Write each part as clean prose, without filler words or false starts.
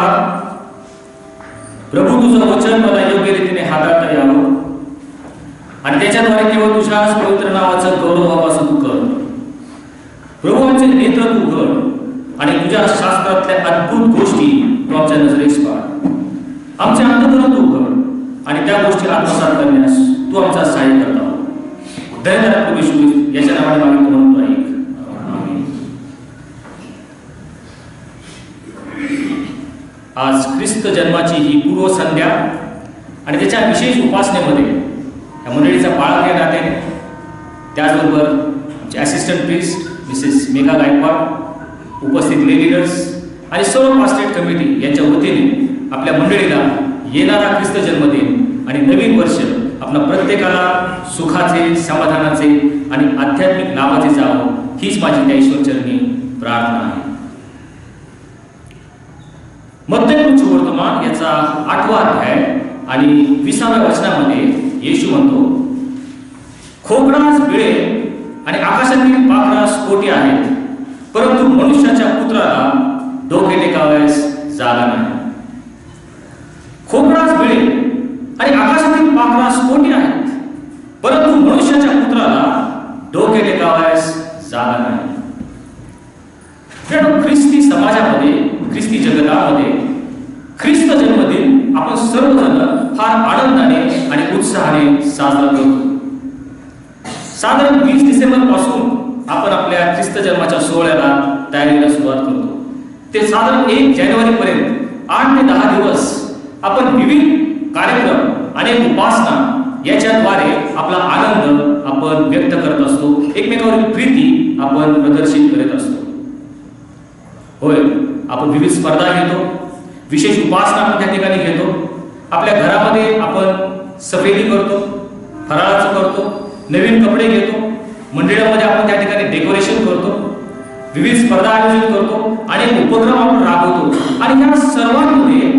पहा, प्रभू तुझं वचन मला योग्य रीतीने हाताळता यावं आणि त्याच्याद्वारे केवळ तुझ्याच पवित्र नावाचं गौरव व्हावं असं तू कर. प्रभू आमचे नेत्र तू उघड आणि तुझ्या शास्त्रातल्या अद्भुत गोष्टी तू आमच्या नजरेस पाड. आमचे अंतःकरण तू उघड आणि त्या गोष्टी आत्मसात करण्यास तू आमचा सहाय्य करता. धन्यवाद प्रभू येशू ख्रिस्त, याच्या नावाने मागितलं म्हणतो ऐक. आज ख्रिस्त जन्माची ही पूर्व संध्या आणि त्याच्या विशेष उपासनेमध्ये या मंडळीचा पाळा घेण्यात नात्याने, त्याचबरोबर आमचे assistant priest Mrs Megha Gaikwad, उपस्थित ले लीडर्स आणि सर्व पास्टेट कमिटी यांच्या वतीने आपल्या मंडळीला येणारा ख्रिस्त जन्मदिन आणि नवीन वर्ष आपल्या प्रत्येकाला सुखाचे, समाधानाचे आणि आध्यात्मिक लाभाचे जावं, हीच माझी त्या ईश्वरचरणी प्रार्थना आहे. मत्तई वर्तमान याचा 8वा अध्याय आणि 20व्या वचनामध्ये येशू म्हणतो, खोकडास बिळे आणि आकाशातील पाखरास कोटी आहेत, परंतु मनुष्याच्या पुत्राला डोके टेकावयास जागा नाही. खोकडास बिळे आणि आकाशातील पाखरास कोटी आहेत, परंतु मनुष्याच्या पुत्राला डोके टेकावयास जागा नाही. ख्रिस्ती समाजामध्ये, ख्रिस्ती जगतामध्ये ख्रिस्त जन्मदिन आपण सर्वजण फार आनंदाने आणि उत्साहाने साजरा करतो. साधारण 20 डिसेंबर पासून आपण आपल्या ख्रिस्त जन्माच्या सोहळ्याला तयारीला सुरुवात करतो. ते साधारण 1 जानेवारी पर्यंत 8 ते 10 दिवस आपण विविध कार्यक्रम, अनेक उपासना याच्याद्वारे आपला आनंद आपण व्यक्त करत असतो. एकमेकावरील प्रीती आपण प्रदर्शित करत असतो. होय, आपण विविध स्पर्धा घेतो, विशेष उपासना आपण त्या ठिकाणी घेतो. आपल्या घरामध्ये आपण सफेदी करतो, फराळाचं करतो, नवीन कपडे घेतो. मंदिरामध्ये आपण त्या ठिकाणी डेकोरेशन करतो, विविध स्पर्धा आयोजित करतो आणि उपक्रम आपण राबवतो. आणि या सर्वांमध्ये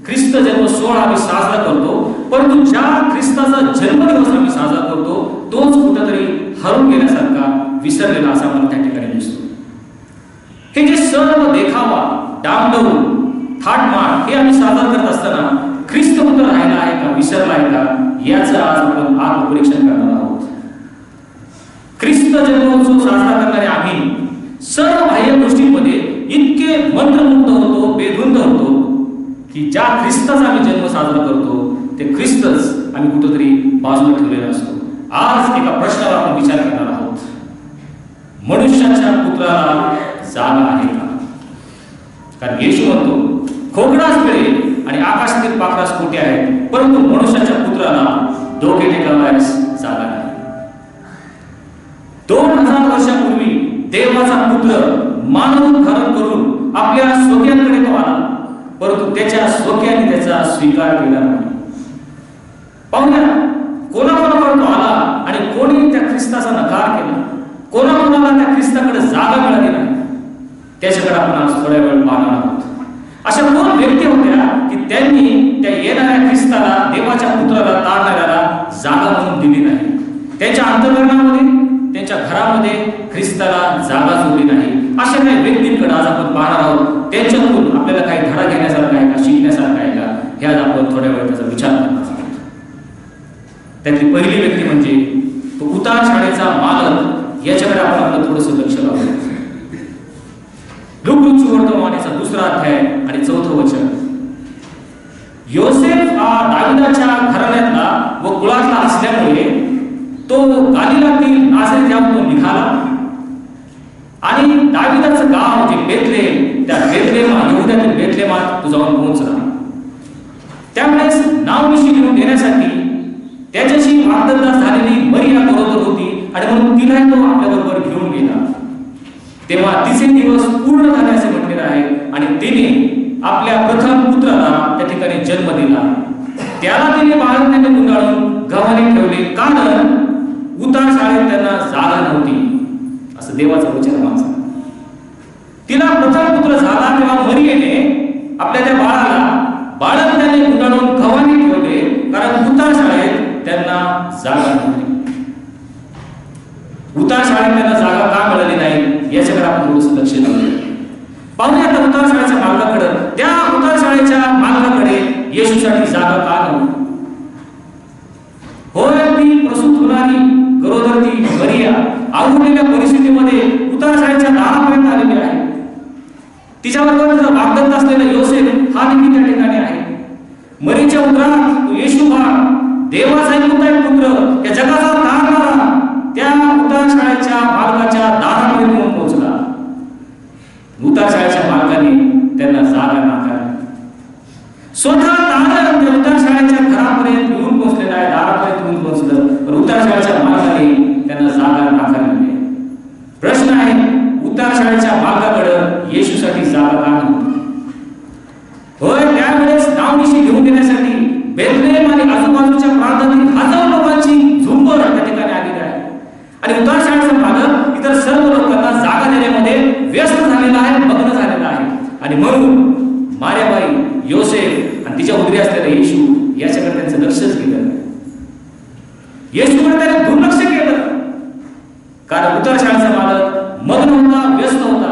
ख्रिस्त जन्म सोहळा आम्ही साजरा करतो. परंतु ज्या ख्रिस्ताचा जन्मदिवस आम्ही साजरा करतो तोच कुठेतरी हरवून गेल्यासारखा, विसरलेला असा मला त्या ठिकाणी दिसतो. हे जे सर्व देखावा, डामडौल, थाटमाट हे आम्ही साजरा करत असताना ख्रिस्त कुठं राहिला आहे का, विसरला आहे का, याचं आज आपण आत्मपरीक्षण करणार आहोत. ख्रिस्त जन्मोत्सव साजरा करणारे आम्ही सर्व बाह्य गोष्टींमध्ये इतके मंत्रमुग्ध होतो, बेधुंद होतो की ज्या ख्रिस्ताचा आम्ही जन्म साजरा करतो ते ख्रिस्तच आम्ही कुठेतरी बाजूला ठेवलेला असतो. आज एका प्रश्नावर आपण विचार करणार आहोत, मनुष्याच्या पुत्राला जागा आहे का? कारण येशू म्हणतो, खोकडास बिळे आणि आकाशातील पाखरास कोटी आहेत, परंतु मनुष्याच्या पुत्राला डोके टेकावयास जागा नाही. 2000 वर्षापूर्वी देवाचा पुत्र मानव धारण करून आपल्या स्वकीयांकडे तो आला, परंतु त्याच्या स्वकीयांनी त्याचा स्वीकार केला नाही. पाहुण्या, कोणाकोणाकडे तो आला आणि कोणी त्या ख्रिस्ताचा नकार केला, कोणाकोणाला त्या ख्रिस्ताकडे जागा मिळाली नाही, त्याच्याकडे आपण आज थोड्या वेळ पाहणार आहोत. अशा दोन व्यक्ती होत्या की त्यांनी त्या येणाऱ्या ख्रिस्ताला, देवाच्या पुत्राला, तारणाऱ्याला जागा म्हणून दिली नाही. त्यांच्या अंतःकरणामध्ये, त्यांच्या घरामध्ये ख्रिस्ताला जागा जोडली नाही. अशा काही व्यक्तींकडे आज आपण पाहणार आहोत. त्यांच्याकडून आपल्याला काही धडा घेण्यासारखा आहे का, शिकण्यासारखा आहे का, हे आज आपण थोड्या वेळ त्याचा विचार करणार आहोत. त्यातली पहिली व्यक्ती म्हणजे तो उतार शाळेचा मालक, याच्याकडे आपण आपलं थोडंसं लक्ष लावूया. लूक वर्तमानाचा 2रा अध्याय आणि 4थं वचन. योसेफ हा दाविदाच्या घराण्यातला व कुळातला असल्यामुळे तो गालिलातील नाझरेत याहून तो निघाला आणि दाविदाचं गाव जे बेथलेहेम, त्या बेथलेहेम, यहुद्यातील बेथलेहेमात तो जाऊन पोहोचला. त्यावेळेस नावनिशी घेऊन देण्यासाठी त्याच्याशी वादविवाद झालेली मरिया बरोबर होती आणि म्हणून तिलाही तो आपल्याबरोबर घेऊन गेला. तेव्हा तिचे दिवस पूर्ण झाले असे म्हटलेले आहे आणि तिने आपल्या प्रथम पुत्राला त्या ठिकाणी जन्म दिला. त्याला तिने बाळंतीने गुंडाळून गव्हाणे ठेवले, कारण उतार शाळेत त्यांना जागा नव्हती, असं देवाचं वचन वाचा. तिला प्रथम पुत्र झाला तेव्हा मरियेने आपल्या त्या बाळाला बाळंतीने गुंडाळून गव्हाणे ठेवले, कारण उतार शाळेत त्यांना जागा नव्हती. उतार शाळेत त्यांना जागा का मिळाली नाही याच्याकडे आपण थोडंसं लक्ष लावूया. पाहूया आता उतार शाळेच्या मालकाकडे. त्या उतार येशूसाठी जागा का नव्हती? होय, ती प्रसूत होणारी गरोदर ती मरिया आवडलेल्या परिस्थितीमध्ये उतारशाळेच्या दारापर्यंत आलेली आहे. तिच्याबरोबर वागत असलेला योसेफ हा देखील त्या ठिकाणी आहे. मरीच्या उदरात येशू बाळ, देवाचा एकुलता पुत्र, या जगाचा तारणारा त्या उतारशाळेच्या मालकाच्या दारापर्यंत येऊन पोहोचला. उतारशाळेच्या मालकाने त्यांना जागा नाकारली. स्वतः तारण त्या उतारशाळेच्या घरापर्यंत येऊन पोहोचलेला आहे, दारापर्यंत येऊन पोहोचलं, पण उतारशाळेच्या मालकाने त्यांना जागा नाकारली. प्रश्न आहे, उतारशाळेच्या मालकाकडे येशूसाठी जागा का नव्हती? होय, त्यावेळेस नावनिशी घेऊन देण्यासाठी बेथलेहेम आणि आजूबाजूच्या प्रांतातील हजारो लोकांची झुंबड त्या ठिकाणी आलेली आहे. आणि उतारशाळेचा मालक इतर सर्व लोकांना जागा देण्यामध्ये व्यस्त झालेला आहे, मग्न झालेला आहे. आणि म्हणून मार्याबाई, योसेफ आणि तिच्या उदरी असलेला येशू याच्याकडे त्यांचं लक्षच गेलं. येशूकडे त्याने दुर्लक्ष केलं, कारण उतारशाळेचा मालक मग्न होता, व्यस्त होता.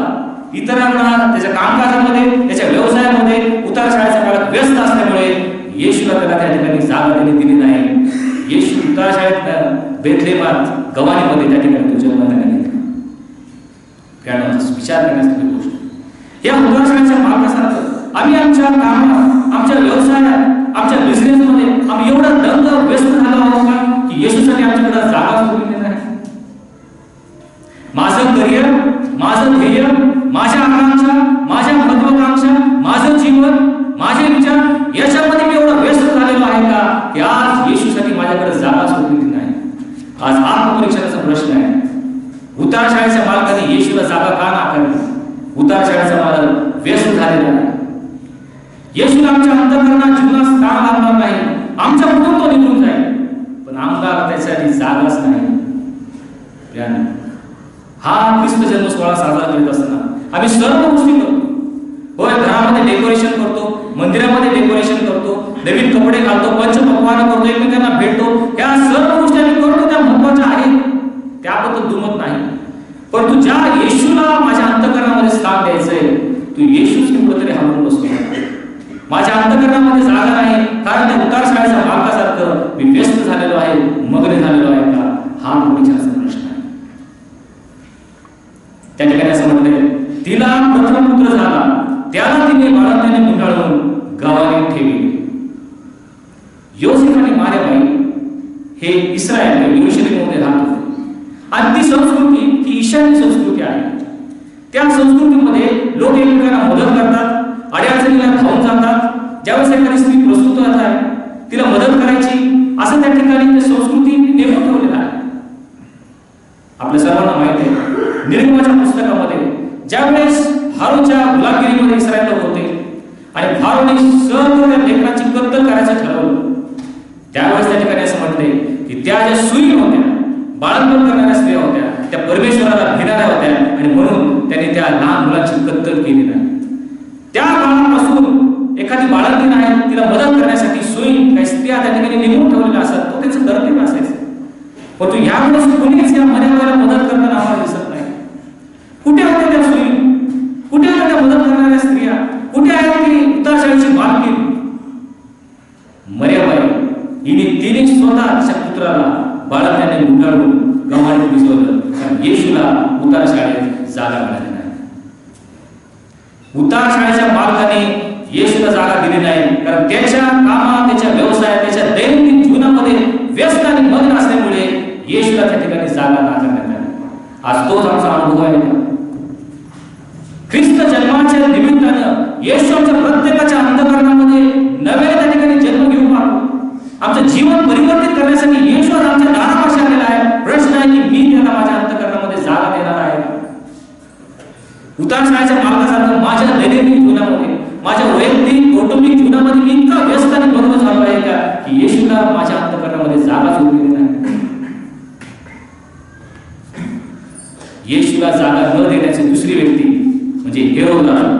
इतरांना त्याच्या कामकाजामध्ये, त्याच्या व्यवसायामध्ये उतारशाळेचा मालक व्यस्त असल्यामुळे येशूला त्याला त्या ठिकाणी जागा दिली नाही. येशू उतारशाळेत बेथलेहेमात गवानीमध्ये त्या ठिकाणी तो जन्माला गेला. कारण विचार करण्यासारखी गोष्ट. या उतारशाळेच्या मालकासारखं आम्ही आमच्या कामात, आमच्या व्यवसायात, आमच्या बिझनेसमध्ये आम्ही एवढं दंग व्यस्त झालो आहोत का की येशूसाठी आमच्याकडे जागा उरलेली नाही? माझं करिअर, माझं ध्येय, माझ्या आकांक्षा, माझ्या महत्वाकांक्षा, माझं जीवन, माझे विचार याच्यामध्ये मी एवढा व्यस्त झालेलो आहे का की आज येशूसाठी माझ्याकडे जागाच उरलेली नाही? आज आत्मपरीक्षणाचा प्रश्न आहे. उतारशाळेच्या मालकाने येशूला जागा का नाकारली? उतारशाळेचा मालक व्यस्त झालेला आहे. येशूला आमच्या अंतःकरणात जीवनात स्थान लाभणार नाही. आमच्या कुठून तो निघून जाईल, पण आमदार त्यासाठी जागाच नाही. हा ख्रिस्त जन्म सोहळा साजरा करीत असताना आम्ही सर्व गोष्टी करतो. होय, घरामध्ये डेकोरेशन करतो, मंदिरामध्ये डेकोरेशन करतो, नवीन कपडे घालतो, पंचपक्वान्न करतो, एकमेकांना भेटतो. या सर्व गोष्टी आम्ही करतो, त्या महत्वाच्या आहेत, त्याबद्दल दुमत नाही. परंतु ज्या येशूला माझ्या अंतःकरणामध्ये स्थान द्यायचंय, तू येशूच कुठेतरी हलवून बसतो. माझ्या अंतःकरणामध्ये जागा नाही, कारण त्या उतारशाळेच्या मालकासारखं मी व्यस्त झालेलो आहे, मग्न झालेलो आहे का? हा विचाराचा प्रश्न आहे. त्या ठिकाणी असं म्हणते, तिला प्रथम पुत्र झाला, त्याला तिने बाळंतीने गुंडाळून गवारीत ठेवली. योसेफ आणि मार्याबाई हे इस्रायल यरूशलेममध्ये राहत होते. आणि ती संस्कृती ही ईशान्य संस्कृती आहे. त्या संस्कृतीमध्ये लोक एकमेकांना मदत करतात, अडचणीला धावून जातात. ज्यावेळेस एखादी स्त्री प्रसूत होत आहे, तिला मदत करायची, असं त्या ठिकाणी ते संस्कृती नेमून ठेवलेलं आहे. आपल्या सर्वांना माहिती आहे, निर्गमाच्या पुस्तकामध्ये ज्यावेळेस फारोच्या गुलामगिरीमध्ये इस्रायल होते आणि फारोने सर्व त्या लेकरांची कत्तल करायचं ठरवलं, त्यावेळेस त्या ठिकाणी असं म्हटले की त्या ज्या सुई होत्या, बाळंतपण करणाऱ्या स्त्रिया होत्या, त्या परमेश्वराला भिणाऱ्या होत्या आणि म्हणून त्यांनी त्या लहान मुलांची कत्तल केली नाही. त्या काळापासून एखादी बाळंतीण आहे, तिला मदत करण्यासाठी सुई काही स्त्रिया त्या ठिकाणी नेमून ठेवलेल्या असतात, तो त्यांचं कर्तव्य असायचं. परंतु यावेळेस कोणीच या मर्यादेला मदत करताना आम्हाला दिसत नाही. कुठे होत्या त्या सुई? कुठे होत्या त्या मदत करणाऱ्या स्त्रिया? कुठे आहे ती उतारशाळेची मालकीण? मर्याबाई तिने स्वतः तिच्या पुत्राला बाळंतीने गुंडाळून गवारीत भिजवलं, कारण येशूला उतारशाळेत जागा मिळाली नाही. उतारशाळेच्या मालकाने येशूला जागा दिली नाही, कारण त्याच्या कामात, त्याच्या व्यवसायात, त्याच्या दैनंदिन जीवनामध्ये व्यस्त आणि मग्न असल्यामुळे येशूला त्या ठिकाणी जागा नाकारण्यात आली. आज तोच आमचा अनुभव आहे का? ख्रिस्त जन्माच्या निमित्तानं येशू आमच्या प्रत्येकाच्या अंतःकरणामध्ये नव्याने त्या ठिकाणी जन्म घेऊन आलो. आमचं जीवन परिवर्तित करण्यासाठी येशू आज आमच्या दारापाशी आलेला आहे. प्रश्न आहे की मी त्याला माझ्या अंतःकरणामध्ये जागा देणार आहे का? उतारशाळेच्या मालकासारखं माझ्या दैनंदिन जीवनामध्ये, माझ्या वैयक्तिक कौटुंबिक जीवनामध्ये मी इतका व्यस्त आणि मग्न झालो आहे का की येशूला माझ्या अंतःकरणामध्ये जागाच उरलेली नाही. येशूला जागा न देण्याची दुसरी व्यक्ती म्हणजे हेरोद राजा.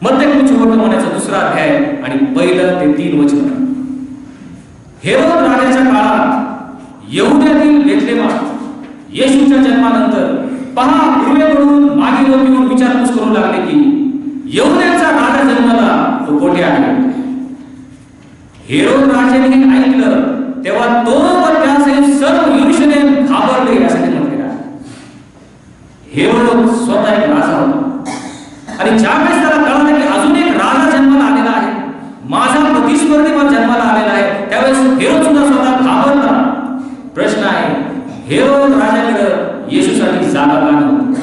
मत्तई वर्तमानाचा 2रा अध्याय आणि 1 ते 3 वचन. हेरोद राजाच्या काळात यहुद्यातील बेथलेहेमात येशूच्या जन्मानंतर पहा, पूर्वेकडून मागे लोक येऊन विचारपूस करू लागले की यहुद्यांचा राजा जन्माला तो कोठे आहे. हेरोद राजाने हे ऐकलं तेव्हा तो व त्यासहित सर्व यरूशलेम घाबरले असे म्हटलेलं आहे. हेरोद स्वतः एक राजा होता आणि ज्यावेळेस त्याला कळलं की अजून एक राजा जन्माला आलेला आहे, माझा प्रतिस्पर्धी जन्माला आलेला आहे, त्यावेळेस हेरोद सुद्धा स्वतः घाबरला. प्रश्न आहे, हेरोद राजाकडे येशूसाठी जागा का नव्हती?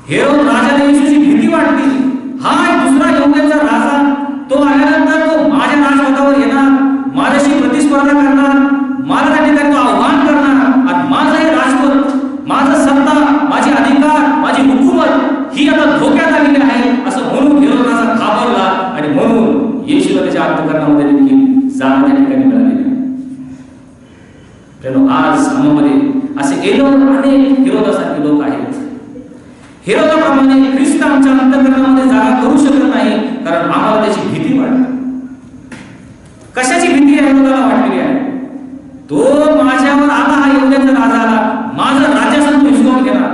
हेरोद राजाला येशूची भीती वाटली. हा एक दुसरा यहुद्यांचा राजा, तो आल्यानंतर तो माझ्या राजपदावर येणार, माझ्याशी प्रतिस्पर्धा करणार, मला त्या ठिकाणी तो आव्हान करणार आणि माझं हे राजपद, माझं सत्ता, माझे अधिकार, माझी हुकूमत ही आता धोक्यात आलेली आहे असं म्हणून हेरोद राजा घाबरला आणि म्हणून येशूला त्याच्या अंतःकरणामध्ये देखील जागा त्या ठिकाणी मिळालेली आहे. आज आम्हामध्ये असे अनेक हेरोदासारखे लोक आहेत. हेरोदाप्रमाणे ख्रिस्त आमच्या अंतःकरणामध्ये जागा करू शकत नाही, कारण आम्हाला त्याची भीती वाटते. कशाची भीती हेरोदाला वाटलेली आहे? तो माझ्यावर आला, हा यहुद्यांचा राजा आला, माझं राज्यासन तो हिसकावून घेणार,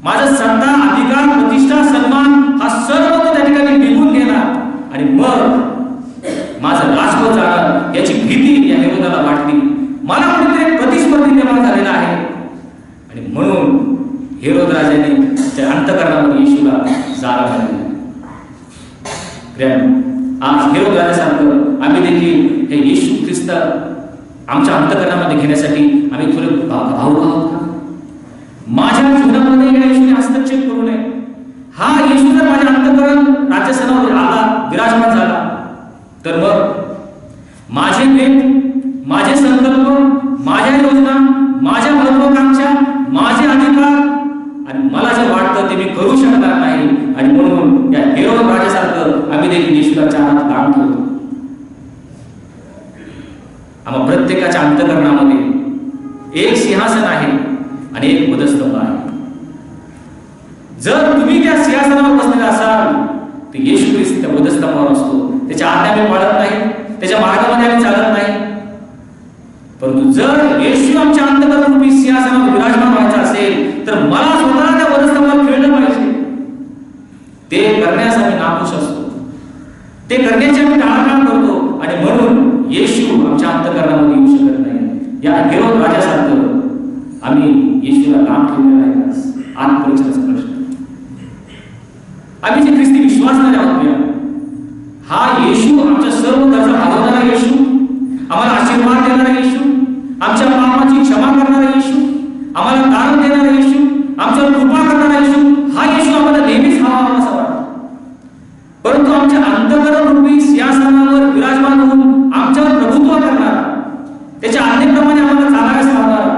माझं सत्ता, अधिकार, प्रतिष्ठा, सन्मान हा सर्व तो त्या ठिकाणी निघून घेणार आणि मग माझं राजपद जाणार याची भीती या हेरोदाला वाटली. मला कुठेतरी प्रतिस्पर्धी निर्माण झालेला आहे आणि म्हणून हेरोद राजाने त्या अंतःकरणामध्ये येशूला जागा दिली. आज हेरोद राजासारखं आम्ही देखील हे येशू ख्रिस्त आमच्या अंतःकरणामध्ये घेण्यासाठी आम्ही थोडे भावुक आहोत का? माझ्या जीवनामध्ये या येशूने हस्तक्षेप करू नये. हा येशू जर माझ्या अंतःकरण राज्यस्थानावर आला, विराजमान झाला, तर मग माझे भेट, माझे संकल्प, माझ्या योजना, माझ्या महत्वाकांक्षा, माझे अधिकार आणि मला जे वाटतं ते मी करू शकणार नाही आणि म्हणून या हेरोद राजासारखं आम्ही देखील येशूला चारात काम ठेवतो. आम्हा प्रत्येकाच्या अंतःकरणामध्ये एक सिंहासन आहे आणि एक वधस्तंभ आहे. जर तुम्ही त्या सिंहासनावर बसलेला असाल तर येशू ख्रिस्त त्या वधस्तंभावर असतो. त्याच्या आज्ञा आम्ही पाळत नाही, त्याच्या मार्गामध्ये आम्ही चालत नाही. परंतु जर येशू आमच्या अंतःकरणारूपी सिंहासनावर विराजमान व्हायचा असेल तर मला स्वतःला त्या वधस्तंभावर खेळलं पाहिजे. ते करण्यास आम्ही नाखुश असतो, ते करण्याची आम्ही टाळाटाळ करतो आणि म्हणून येशू आमच्या अंतःकरणामध्ये येऊ शकत नाही. या हेरोद राजासारखं आम्ही येशूला लांब ठेवलेला आहे. आत्मपरीक्षेचा प्रश्न, आम्ही जे ख्रिस्ती विश्वासणारे आहोत, हा येशू आमच्या सर्व गरजा भागवणारा येशू, आम्हाला आशीर्वाद देणारा येशू, आमच्या पापाची क्षमा करणारा येशू, आम्हाला दान देणारा येशू, आमच्यावर कृपा करणारा येशू, हा येशू आम्हाला नेहमीच हवा असं वाटतं. परंतु आमच्या अंतःकरण रूपी सिंहासनावर विराजमान होऊन आमच्यावर प्रभुत्व करणारा, त्याच्या आज्ञेप्रमाणे आम्हाला चालायला सांगणारा,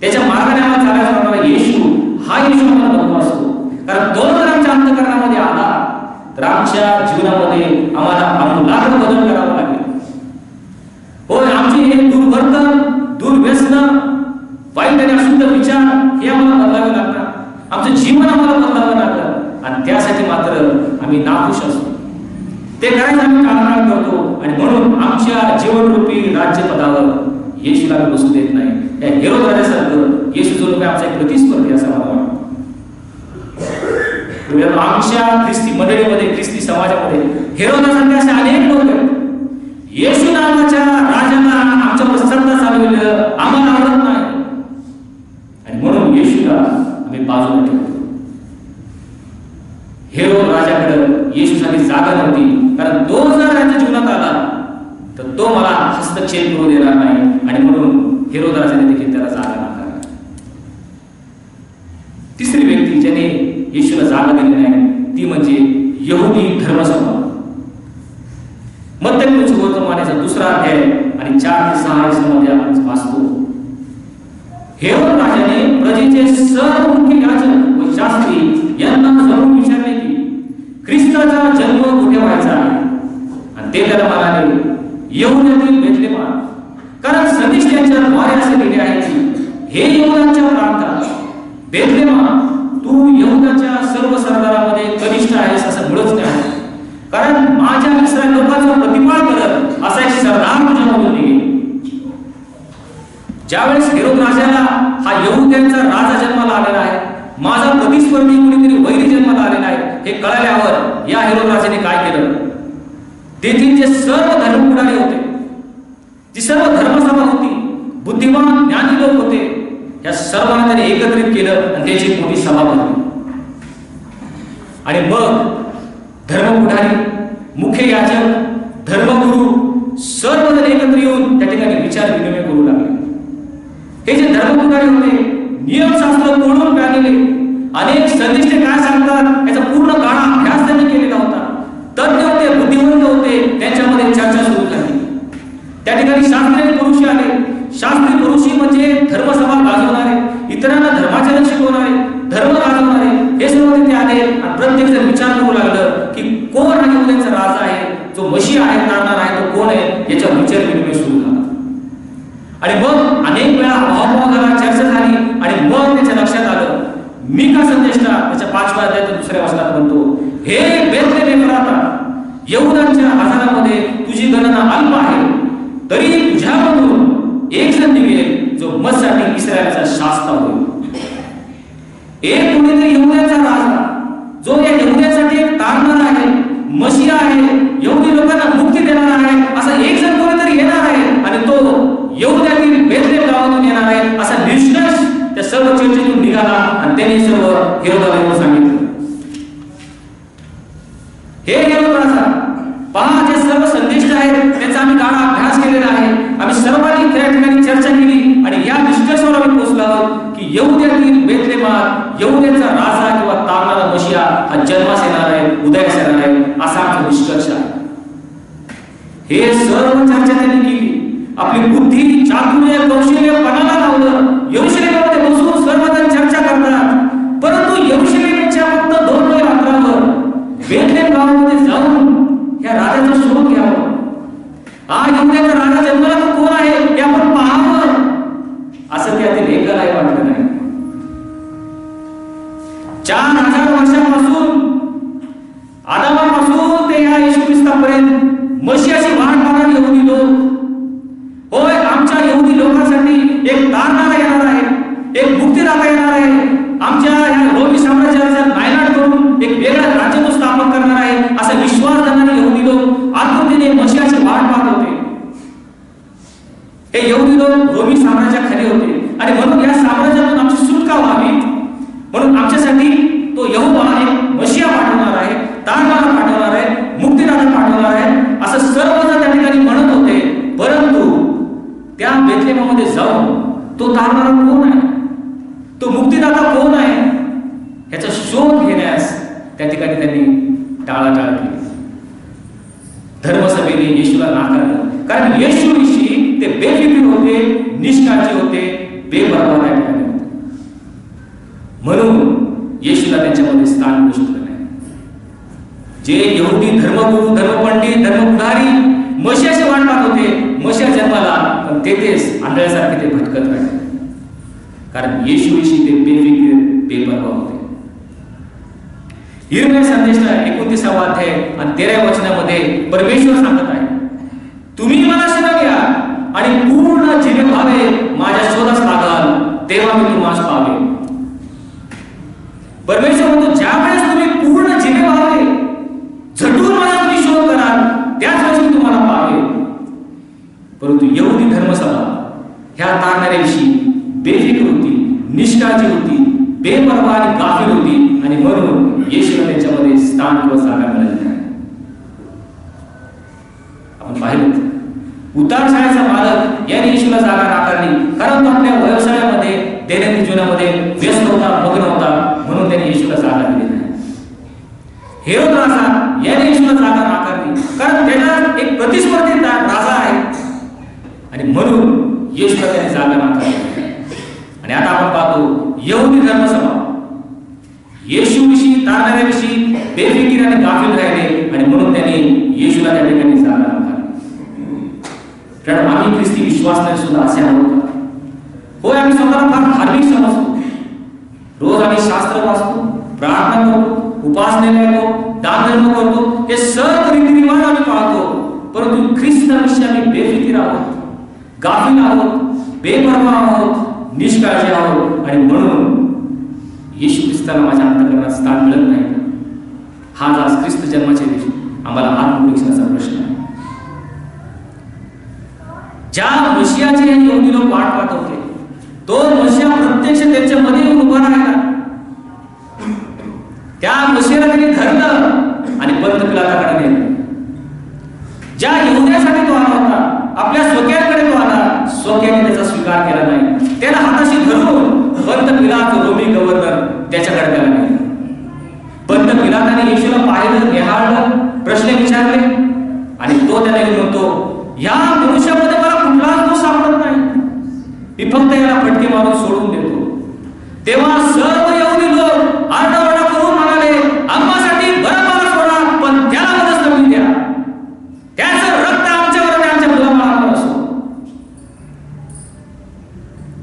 त्याच्या मार्गाने आम्हाला चालायला सांगणारा येशू, हा येशू आम्हाला नको असतो. कारण तो जर आमच्या अंतःकरणामध्ये आला तर आमच्या जीवनामध्ये आम्हाला आमूलाग्र बदल करावा लागेल. होय, आमचे हे दुर्वर्तन, दुर्व्यसन, वाईट आणि अशुद्ध विचार हे आम्हाला बदलावे लागणार, आमचं जीवन आम्हाला बदलावं लागलं आणि त्यासाठी मात्र आम्ही नाखुश असतो. ते करायचं आम्ही टाळाटाळ करतो आणि म्हणून आमच्या जीवनरूपी राज्यपदावर येशूला आम्ही बसू देत नाही. या हेरोद राजासारखं येशू जो आमचा एक प्रतिस्पर्धी असं मला वाटतं. आमच्या ख्रिस्ती मंडळीमध्ये, ख्रिस्ती समाजामध्ये हेरोदासारखे असे अनेक लोक आहेत. येशू नावाच्या राजाला आमच्यावर सत्ता चालवलेलं आम्हाला आवडत नाही आणि म्हणून येशूला आम्ही बाजूला ठेवतो. हेरोद राजाकडे येशूसाठी जागा नव्हती, कारण तो जर त्याच्या जीवनात आला तर तो मला हस्तक्षेप करू देणार नाही आणि म्हणून हेरोद राजाने देखील त्याला जागा नाकारली. तिसरी व्यक्ती ज्याने येशूला जागा दिली नाही ती म्हणजे यहुदी धर्मसभा. मत्ती वर्तमानाचा 2 अध्याय आणि 4 ते 6 वचनामध्ये आपण वाचतो. हेरोद राजाने प्रजेचे सर्व मुख्य याजक व शास्त्री यांना जाऊन विचारले की ख्रिस्ताचा जन्म कुठे व्हायचा आहे, आणि ते त्याला म्हणाले, यहुद्यातील बेथलेहम, कारण संदेश त्यांच्या द्वारे असे लिहिले आहे की हे यहुदाच्या प्रांतात बेथलेहम, तू यहुदाच्या सर्व सरदारामध्ये कनिष्ठ आहेस असं मुळच नाही, कारण माझ्या इस्रायल लोकांचा प्रतिपाळ करत असा एक सरदार तुझ्यामधून निघेल. ज्यावेळेस हेरोद राजाला हा यहुद्यांचा राजा जन्माला आलेला आहे, माझा प्रतिस्पर्धी कुणीतरी वैरी जन्माला आलेला आहे हे कळल्यावर या हेरोद राजाने काय केलं? तेथील जे सर्व धर्मपुढारी होते, जी सर्व धर्मसभा होती, बुद्धिमान ज्ञानी लोक होते, या सर्वांना त्यांनी एकत्रित केलं आणि त्याची मोठी सभा भरली. आणि मग धर्मपुढारी, मुख्य याजक, धर्मगुरू सर्वजण एकत्र येऊन त्या ठिकाणी विचार विनिमय करू लागले. हे जे धर्मपुढारी होते, नियमशास्त्र तोडून काढलेले, अनेक संदेष्टे काय सांगतात याचा पूर्ण गाढा अभ्यास त्यांनी केलेला होता. तज्ञ होते, बुद्धिमंत होते, त्यांच्यामध्ये चर्चा सुरू झाली. त्या ठिकाणी शास्त्रीय पुरुषी आले. शास्त्रीय पुरुषी म्हणजे धर्मसभा गाजवणारे, इतरांना धर्माचरण शिकवणारे, धर्म गाजवणारे, हे सर्व तिथे आले आणि प्रत्येक जण विचार करू लागलं की कोण हा यहूद्यांचा राजा आहे, जो मशीह आहे, तारणार आहे, तो कोण आहे, याचा विचार विनिमय सुरू झाला. आणि मग अनेक वेळा भावभाव झाला, चर्चा झाली आणि मग त्याच्या लक्षात आलं. मिका संदेष्टा त्याच्या 5व्या अध्यायात 2ऱ्या वचनात म्हणतो, हे बेथलेहेम एफ्राता, यहूदाच्या हजारामध्ये तुझी गणना अल्प आहे, तरी तुझ्यामधून एक जण निघेल जो मजसाठी इस्रायलचा शास्ता होईल. एक कोणीतरी यहूद्यांचा राजा, जो या यहूद्यांसाठी एक तारणार आहे, मशीह आहे, यहूदी लोकांना मुक्ती देणार आहे, असा एक जण कोणीतरी येणार आहे आणि तो यहूद्यातील बेथलेहेम गावातून येणार आहे, असा निष्कर्ष त्या सर्व चर्चेतून निघाला आणि त्यांनी सर्व हेरोदाला येऊन सांगितलं. हे हेरोद राजा, पहा, जे सर्व संदेष्ट आहेत त्यांचा आम्ही गाढा अभ्यास केलेला आहे. आम्ही सर्वांनी त्या ठिकाणी चर्चा केली आणि या निष्कर्षावर आम्ही पोहोचलो आहोत की यहूद्यातील बेथलेहेमात यहूद्यांचा राजा किंवा तारणारा मशीह हा जन्मास येणार आहे, उदयास येणार आहे, असा आमचा निष्कर्ष आहे. हे सर्व चर्चा त्यांनी केली. आपली बुद्धी, चातुर्य, कौशल्य पणाला लावलं. यरूशलेमामध्ये बसून सर्वजण चर्चा करतात, परंतु यरूशलेमच्या फक्त 2 मैल अंतरावर बेथलेहेम गावामध्ये जाऊन या राजाचा शोध घ्यावा. हा यहूद्यांचा राजा जन्माला तो कोण आहे हे आपण पाहावं, असं त्यातील एकालाही वाटलं नाही. 4000 वर्षांपासून, आदामापासून ते या येशू ख्रिस्तापर्यंत मशीहाची वाट पाहणारे यहूदी लोक, होय, आमच्या यहूदी लोकांसाठी एक तारणारा येणार आहे, एक मुक्तिदाता येणार आहे, आमच्या या रोमी साम्राज्याचा नायनाट करून एक वेगळा राज्य तो स्थापन करणार आहे, असा विश्वास धरणारे यहूदी लोक आतुरतेने मशीहाची वाट पाहत होते. हे यहूदी लोक रोमी साम्राज्याखाली होते आणि म्हणून या साम्राज्यातून आमची सुटका व्हावी म्हणून आमच्यासाठी तो यहोवा एक मशीहा पाठवणार आहे, तारणारा पाठवणार आहे, मुक्तिदाता पाठवणार आहे, असं सर्वजण त्या ठिकाणी म्हणत होते. परंतु त्या बेथलेहेमामध्ये जाऊन तो तारणारा कोण आहे, तो मुक्तिदाता कोण आहे, ह्याचा शोध घेण्यास त्या ठिकाणी त्यांनी टाळाटाळ केली. धर्मसभेने येशूला नाकारलं, कारण येशूविषयी ते बेफिकीर होते, निष्काळजी होते, बेपर्वा त्या ठिकाणी होते. म्हणून येशूला त्यांच्यामध्ये स्थान मिळू शकलं नाही. जे यहूदी धर्मगुरू, धर्मपंडित, धर्मपुढारी मशीहाची वाट पाहत होते, मशीहा जन्माला, पण तेथेच आंधळ्यासारखे ते भटकत राहिले, कारण येशूविषयी ते बेफिकीर, बेपर्वा होते. यिर्मया संदेशा 29वा अध्याय आणि 13व्या वचनामध्ये परमेश्वर सांगत आहे, तुम्ही मला शरण घ्या आणि पूर्ण जीवे भावे माझ्या शोधास लागाल, तेव्हा मी तुम्हास पावेन. परमेश्वर म्हणतो, ज्या वेळेस तुम्ही पूर्ण जीवे भावे झटून मला तुम्ही शोध कराल, त्याच वेळेस मी तुम्हाला पावेन. परंतु यहूदी धर्मसभा ह्या तारणाऱ्याविषयी बेफिकीर होती, निष्काळजी होती, बेपर्वा आणि गाफील होती आणि म्हणून येशूला त्यांच्यामध्ये स्थान किंवा जागा मिळाली नाही. आपण पाहिलं, उतार शाळेचा मालक याने येशूला जागा नाकारली, कारण तो आपल्या व्यवसायामध्ये, दैनंदिन जीवनामध्ये व्यस्त होता, मग्न होता, म्हणून त्याने येशूला जागा दिली नाही. हेरोद राजा याने येशूला जागा नाकारली, कारण त्याला एक प्रतिस्पर्धी राजा आहे आणि म्हणून येशूला त्याने जागा नाकारली. आणि आता आपण पाहतो, यहूदी धर्मसभा येशूविषयी, तारणाऱ्याविषयी बेफिकीर आणि गाफील राहिले आणि म्हणून त्यांनी येशूला त्या ठिकाणी जागा नाकारली. कारण आम्ही ख्रिस्ती विश्वासाने सुद्धा असे आहोत का? होय, आम्ही स्वतःला फार धार्मिक समजतो, रोज आम्ही शास्त्र वाचतो, प्रार्थना करतो, उपासनेला येतो, दान धर्म करतो, हे सर्व रीतिरिवाज आम्ही पाहतो, परंतु ख्रिस्ताविषयी आम्ही बेफिकीर आहोत, गाफील आहोत, बेपर्वा आहोत, निष्काळजी आहोत आणि म्हणून येशू ख्रिस्ताला माझ्या अंतःकरणात स्थान मिळत नाही. हा आज ख्रिस्त जन्माच्या दिवशी आम्हाला आत्मपरीक्षणाचा प्रश्न आहे. ज्या मशियाची यहुदी लोक वाट पाहत होते, तो मशिया प्रत्यक्ष त्यांच्या मध्ये येऊन उभा राहिला. त्या मशियाला त्यांनी धरलं आणि पंत पिलाताकडे नेलं. ज्या यहुद्यासाठी तो आला होता, आपल्या स्वकीयांकडे तो आला, स्वकीयाने त्याचा स्वीकार केला नाही. त्याला हाताशी धरून पंत पिलात रोमी गव्हर्नर त्याच्याकडे त्याला नेलं. पंत पिलाताने येशूला पाहिलं, निहाळलं, प्रश्न विचारले आणि तो त्याला म्हणतो, या मनुष्यामध्ये मला कुठलाच दोष सापडत नाही, मी फक्त याला फटके मारून सोडून देतो. तेव्हा सर्व यहुदी लोक आरडाओरडा करून म्हणाले, आम्हासाठी बरअब्बाला सोडा, पण त्याला वधस्तंभी द्या. त्याचं रक्त आमच्यावर आणि आमच्या मुलाबाळांवर असो.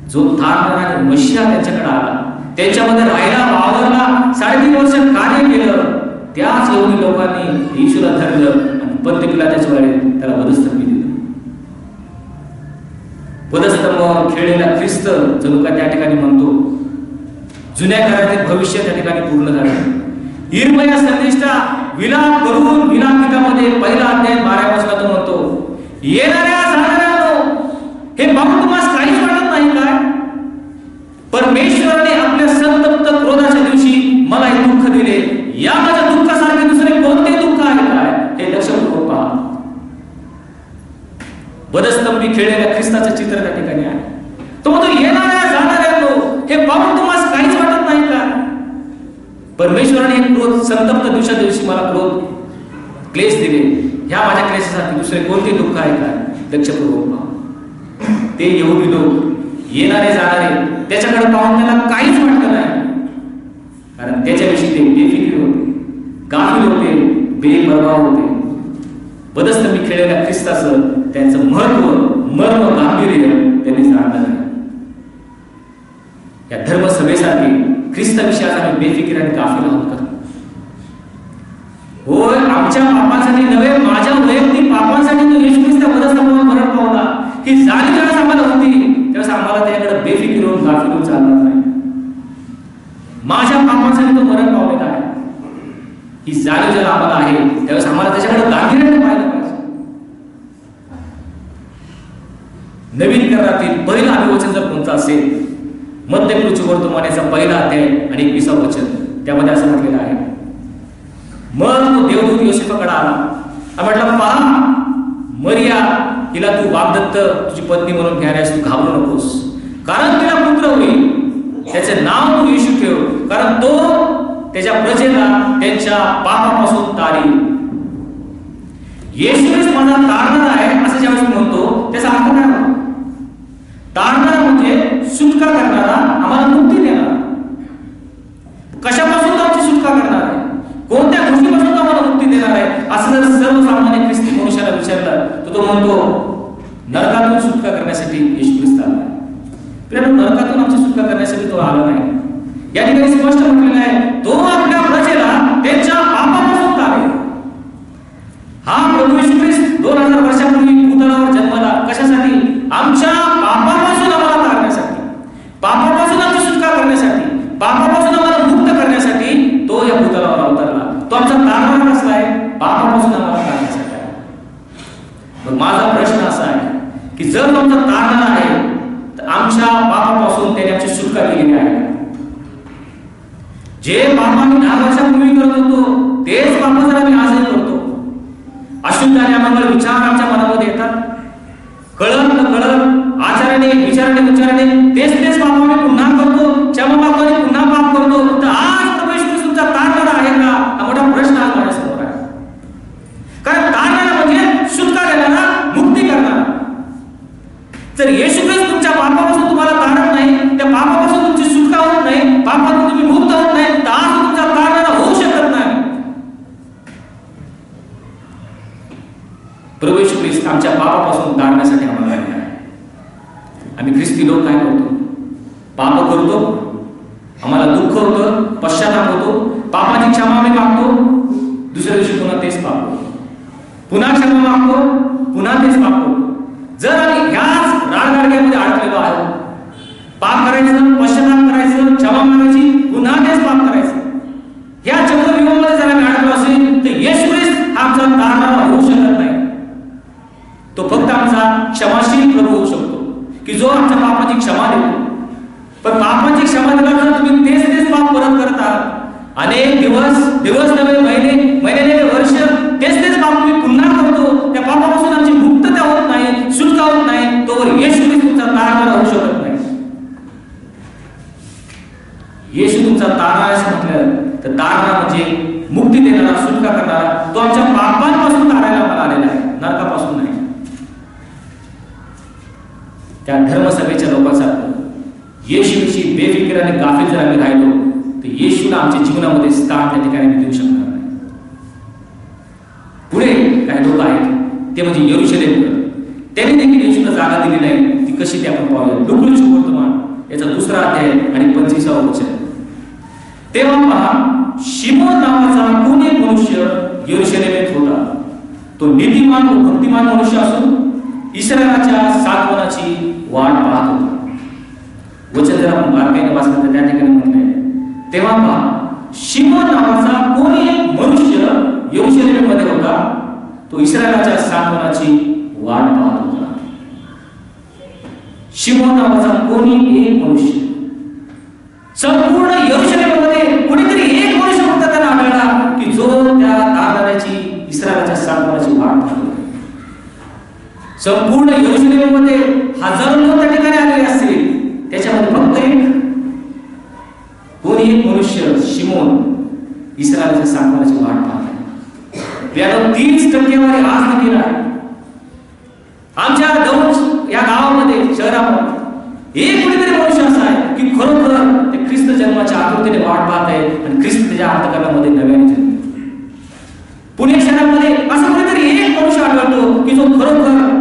जो थारणारा मशिया त्यांच्याकडे आला, त्यांच्यामध्ये राहिला, वावरला, 3.5 वर्ष कार्य केलं, त्याच यहुदी लोकांनी येशूला धरलं आणि पंत पिलाताच्या वेळेत त्याला वधस्तंभी दिलं. वधस्तंभावर खेळलेला ख्रिस्त जणू का त्या ठिकाणी म्हणतो, जुन्या काळातील भविष्य त्या ठिकाणी पूर्ण झालं. इर्मया संदेष्टा विलाप करून विलापिकामध्ये 1 अध्याय 12 वचनात तो म्हणतो, येणाऱ्या जाणाऱ्यांनो, हे पाहून तुम्हाला काहीच वाटत नाही काय? परमेश्वराने आपल्या संतप्त क्रोधाच्या दिवशी मला हे दुःख दिले. या माझ्या दुःखासारखे दुसरे कोणते दुःख आहे काय? हे लक्षपूर्वक पहा. वधस्तंभी खेळलेल्या ख्रिस्ताचं चित्र त्या ठिकाणी आहे. तो म्हणतो, येणाऱ्या जाणाऱ्यांनो, हे पाहून तुम्हाला काहीच वाटत नाही का? परमेश्वराने हे क्रोध संतप्त दिवशी मला क्रोध क्लेश दिले. ह्या माझ्या क्लेशासारखे दुसरे कोणते दुःख आहे काय? लक्षपूर्वक पहा. ते यहुदी लोक येणारे जाणारे त्याच्याकडे पाहून त्यांना काहीच वाटलं नाही, कारण त्याच्याविषयी ते बेफिकीर होते, गाफील होते, बेपरवा होते. वधस्तंभी खेळलेल्या ख्रिस्ताचं त्यांचं महत्व, मर्म, गांभीर्य त्यांनी जाणलं नाही. या धर्मसभेसाठी ख्रिस्ताविषयी आज आम्ही बेफिकीर आणि गाफील आहोत का? होय, आमच्या पापांसाठी नव्हे, माझ्या वैयक्तिक पापांसाठी तो येशू ख्रिस्त वधस्तंभावर मरण पावला. ही जाणीव ज्यावेळेस आम्हाला होती, त्यावेळेस आम्हाला त्याकडे बेफिकीर होऊन गाफील होऊन चालणार नाही. माझ्या पापांसाठी तो मरण पावलेला आहे, ही जाणीव ज्याला आम्हाला आहे, त्यावेळेस आम्हाला त्याच्याकडे गांभीर्याने पाहिलं पाहिजे. नवीन करारातील पहिलं अभिवचन जर कोणतं असेल, मध्यकृतीच्या वर्तमानाचा 1 अध्याय आणि 21 वचन, त्यामध्ये असं म्हटलेलं आहे, मग तो देवदूत योसेफाकडे आला आणि म्हटलं, पहा, मरिया हिला तू वाग्दत्त तुझी पत्नी म्हणून घ्यायला तू घाबरू नकोस, कारण तिला पुत्र होईल. त्याचे नाव तू येशू ठेव, कारण तो त्याच्या प्रजेला त्यांच्या पापापासून तारील. येशूच माझा तारणारा आहे असं ज्यावेळेस म्हणतो, त्याचा अर्थ काय होतो? तारणारा म्हणजे सुटका करणारा, आम्हाला मुक्ती देणारा. कशापासून आमची सुटका करणार आहे? कोणत्या गोष्टीपासून आम्हाला मुक्ती देणार आहे? असं जर सर्वसामान्य ख्रिस्ती मनुष्याला विचारलं तर तो म्हणतो, नरकातून सुटका करण्यासाठी येशू ख्रिस्त आला. नरकातून आमची सुटका करण्यासाठी तो आला नाही. या ठिकाणी स्पष्ट म्हटलेलं आहे, तो आपल्या प्रजेला त्यांच्या पापापासून तारेल. हा प्रभू येशू ख्रिस्त 2000 वर्षापूर्वी भूतलावर जन्माला. कशासाठी? आमच्या पापापासून आम्हाला तारण्यासाठी, पापापासून आमची सुटका करण्यासाठी, पापापासून आम्हाला मुक्त करण्यासाठी तो या भूतलावर अवतरला. तो आमचा तारणारा कसला आहे? पापापासून आम्हाला तारण्यासाठी आहे. मग माझा प्रश्न असा आहे की जर आमचा तारणारा आहे तर आमच्या पापापासून त्याने आमची सुटका केलेली आहे. जे पाप आम्ही 10 वर्षापूर्वी करत होतो तेच पाप जर आम्ही आजही करतो. अशुद्ध आणि अमंगल विचार आमच्या मनामध्ये येतात. कळत न कळत, आचाराने, विचाराने, उच्चाराने तेच पाप आम्ही पुन्हा करतो, क्षमा मागतो आणि पुन्हा पाप करतो. तर आज परमेश्वर तुमचा तारणारा आहे का? हा मोठा प्रश्न आज माझ्यासमोर आहे. कारण तारणारा म्हणजे सुटका देणारा, मुक्ती करणारा. जर येशू ख्रिस्त तुमच्या पापापासून तुम्हाला तारत नाही, त्या पापापासून तुमची सुटका होत नाही, पापातून तुम्ही मुक्त होत नाही, तर आज तुमचा तारणारा होऊ शकत नाही. प्रभू येशू ख्रिस्त आमच्या पापापासून तारण्यासाठी आम्हाला आले आहे. आम्ही ख्रिस्ती लोक काय करतो? पाप करतो, आम्हाला दुःख होतं, पश्चाताप होतो, पापाची क्षमा आम्ही मागतो, दुसऱ्या दिवशी पुन्हा तेच पाप करतो, पुन्हा क्षमा मागतो, पुन्हा तेच पाप करतो. जर आम्ही ह्याच राडगाडग्यामध्ये अडकलेलो आहोत, पाप करायचं, पश्चाताप करायचं, क्षमा मागायची, पुन्हा तेच पाप करायचं, या चक्रव्यूहामध्ये जर आम्ही अडकलो असेल तर येशू ख्रिस्त हा आमचा बदला जर तुम्ही तेच पाप परत करत आहात, अनेक दिवस नव्हे, महिने नव्हे, वर्ष तेच पाप तुम्ही पुन्हा करतो, त्या पापापासून आमची मुक्तता होत नाही, सुटका होत नाही, तोवर येशू तुमचा तारणहार होऊ शकत नाही. येशू तुमचा तारणहार असं म्हटलं तर तारणहार म्हणजे मुक्ती देणारा, सुटका करणारा, तो आमच्या पापांपासून तारायला मला आलेला आहे, नरकापासून नाही. त्या धर्मसभेच्या लोकांसारखं येशूची बेफिकिराने गाफील जर आम्ही राहिलो तर येशूला आमच्या जीवनामध्ये स्थान त्या ठिकाणी देऊ शकणार नाही. पुढे काही लोक आहेत ते म्हणजे यरूशलेमकर, त्यांनी देखील येशूला जागा दिली नाही. ती कशी ते आपण पाहूया. लुका वर्तमान याचा 2रा अध्याय आणि 25वा वचन. तेव्हा पहा, शिमोन नावाचा कोण एक मनुष्य यरूशलेमेत होता. तो नीतिमान व भक्तिमान मनुष्य असून इस्रायलाच्या सागवनाची वाट पाहत होता. वचन जर आपण बारकाईने वाचलं तर त्या ठिकाणी म्हटलंय, तेव्हा पहा, शिमोन नावाचा कोणी एक मनुष्य यरूशलेमेमध्ये होता. तो इस्रायलाच्या सागवनाची वाट पाहत होता. शिमोन नावाचा कोणी एक मनुष्य, संपूर्ण यरूशलेममध्ये कुणीतरी एक मनुष्य फक्त त्यांना आढळला की जो त्या तारणाऱ्याची इस्रायलाच्या सागवनाची वाट पाहत होता. संपूर्ण यरूशलेममध्ये हजारो लोक त्या ठिकाणी आलेले असतील, त्याच्यामध्ये फक्त कोणी एक मनुष्य शिमोन इस्रायलाच्या सागवनाची वाट पाहत आहे. याला 30% आज देखील आहे. आमच्या दौंड या गावामध्ये, शहरामध्ये एक कुणीतरी मनुष्य असा आहे की खरोखर ते ख्रिस्त जन्माच्या आतुरतेने वाट पाहत आहे आणि ख्रिस्त त्याच्या अंतःकरणामध्ये नव्याने जन्मतो. पुणे शहरामध्ये असं कुणीतरी एक मनुष्य आढळतो की जो खरोखर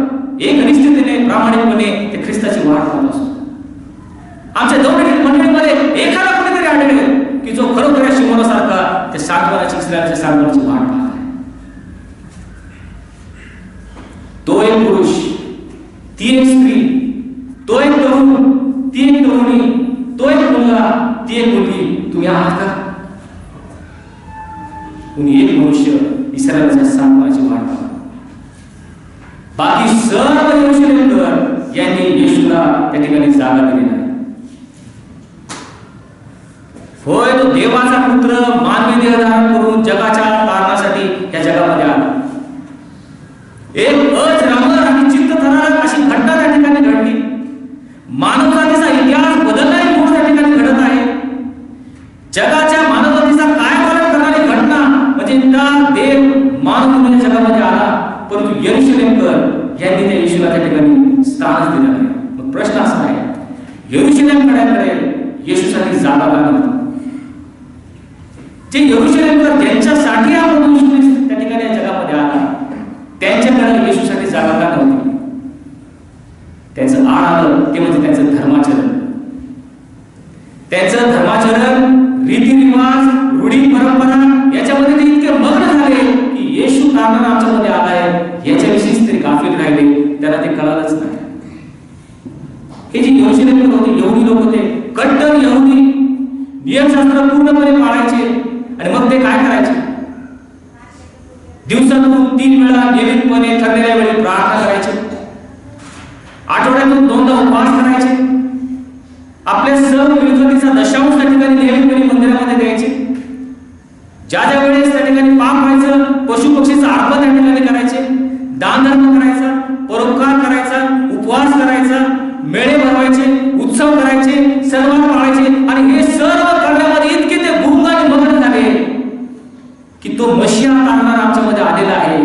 एक निश्चिततेने, प्रामाणिकपणे ते ख्रिस्ताची वाट पाहत असतो. आमच्या दौंड मंडळीमध्ये एखादा कुणीतरी आढळेल की जो खरोखर या शिमोनासारखा त्या सागवनाची, इस्रायलच्या सागवनाची वाट पाहत आहे. तो एक पुरुष, ती एक स्त्री, तो एक तरुण, ती एक तरुणी, तो एक मुलगा, ती एक मुलगी, तुम्ही आहात का? कुणी एक मनुष्य इस्रायलच्या सागवनाची वाट पाहत. बाकी सर्व यरूशलेमकर यांनी येशूला त्या ठिकाणी जागा दिली नाही. होय, तो देवाचा पुत्र मानवी देह धारण करून जगाच्या तारणासाठी या जगामध्ये आला. एक अजरामर आणि चित्तथरारक अशी घटना त्या ठिकाणी घडली. मानवजातीचा इतिहास बदलणारी गोष्ट त्या ठिकाणी घडत आहे. जगाच्या मानवजातीचा काय पालन करणारी घटना म्हणजे त्या देव मानव जगामध्ये आला, परंतु यरूशलेमकर यांनी त्या येशूला त्या ठिकाणी स्थान दिलं नाही. मग प्रश्न असा आहे, यरूशलेमकडे येशूसाठी जागा का नव्हती? जे यरूशलेमकर ज्यांच्यासाठी हा प्रभू येशू त्या ठिकाणी या जगामध्ये आला, त्यांच्याकडे येशूसाठी जागा का नव्हती? त्यांचं आड आलं ते म्हणजे त्यांचं धर्माचरण. त्यांचं धर्माचरण, रीतिरिवाज, रूढी परंपरा याच्यामध्ये ते इतके मग्न झाले की येशू तारणारा आमच्यामध्ये आलाय याच्याविषयीच ते गाफील राहिले, त्यांना ते कळालंच नाही. हे जे यरूशलेमकर होते, यहुदी लोक होते, कट्टर यहुदी, नियमशास्त्र पूर्णपणे पाळायचे आणि मग ते काय करायचे? दिवसातून 3 वेळा नियमितपणे ठरलेल्या वेळी प्रार्थना करायचे, आठवड्यातून 2दा उपवास करायचे, आपल्या सर्व मिळकतीचा दशांश त्या ठिकाणी नियमितपणे मंदिरामध्ये द्यायचे. ज्या ज्या वेळेस त्या ठिकाणी पाप व्हायचं, पशु पक्षीचा अर्पण त्या ठिकाणी करायचे, दान धर्म करायचा, परोपकार करायचा, उपवास करायचा, मेळे भरवायचे, उत्सव करायचे, सणवार पाळायचे आणि हे सर्व करण्यामध्ये इतके ते गुंग आणि मग्न झाले की तो मशिया तारणारा आमच्यामध्ये आलेला आहे